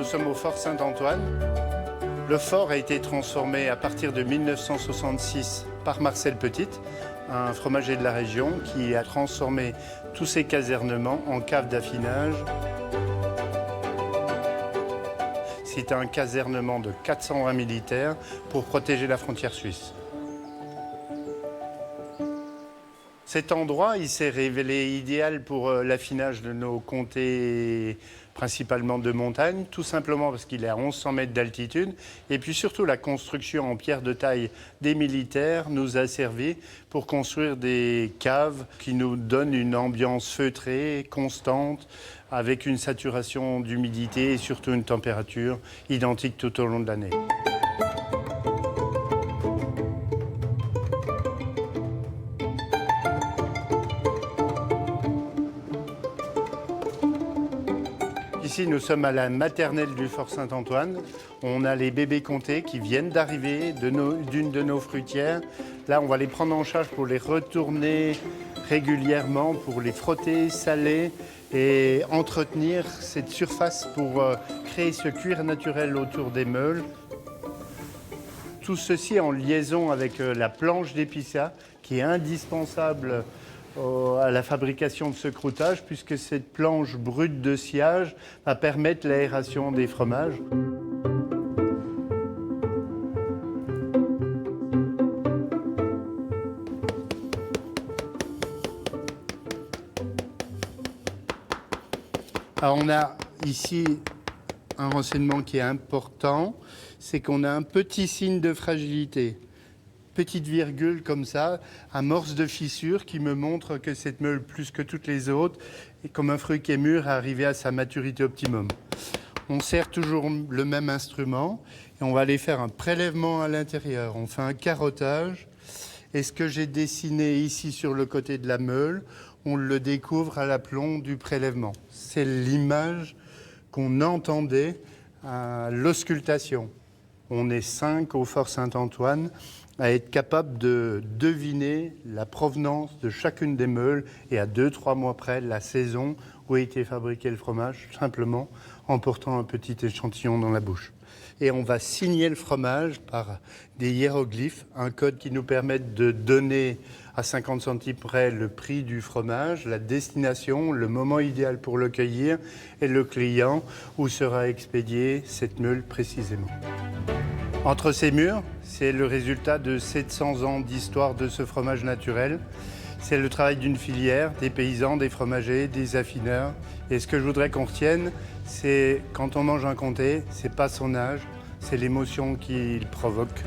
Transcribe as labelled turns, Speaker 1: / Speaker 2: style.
Speaker 1: sommes au Fort Saint-Antoine. Le fort a été transformé à partir de 1966 par Marcel Petite, un fromager de la région qui a transformé tous ses casernements en cave d'affinage. C'est un casernement de 420 militaires pour protéger la frontière suisse. Cet endroit, il s'est révélé idéal pour l'affinage de nos comtés, principalement de montagne, tout simplement parce qu'il est à 1100 mètres d'altitude. Et puis surtout, la construction en pierre de taille des militaires nous a servi pour construire des caves qui nous donnent une ambiance feutrée, constante, avec une saturation d'humidité et surtout une température identique tout au long de l'année. Ici, nous sommes à la maternelle du Fort Saint-Antoine. On a les bébés comtés qui viennent d'arriver d'une de nos fruitières. Là, on va les prendre en charge pour les retourner régulièrement, pour les frotter, saler et entretenir cette surface pour créer ce cuir naturel autour des meules. Tout ceci en liaison avec la planche d'épicéa qui est indispensable à la fabrication de ce croûtage, puisque cette planche brute de sciage va permettre l'aération des fromages. Alors on a ici un renseignement qui est important, c'est qu'on a un petit signe de fragilité. Petite virgule comme ça, amorce de fissure qui me montre que cette meule, plus que toutes les autres, est comme un fruit qui est mûr, arrivé à sa maturité optimum. On sert toujours le même instrument et on va aller faire un prélèvement à l'intérieur. On fait un carottage et ce que j'ai dessiné ici sur le côté de la meule, on le découvre à l'aplomb du prélèvement. C'est l'image qu'on entendait à l'auscultation. On est 5 au Fort Saint-Antoine à être capable de deviner la provenance de chacune des meules et à 2-3 mois près la saison où a été fabriqué le fromage, simplement en portant un petit échantillon dans la bouche. Et on va signer le fromage par des hiéroglyphes, un code qui nous permet de donner à 50 centimes près le prix du fromage, la destination, le moment idéal pour le cueillir et le client où sera expédiée cette meule précisément. Entre ces murs, c'est le résultat de 700 ans d'histoire de ce fromage naturel. C'est le travail d'une filière, des paysans, des fromagers, des affineurs. Et ce que je voudrais qu'on retienne, c'est quand on mange un comté, c'est pas son âge, c'est l'émotion qu'il provoque.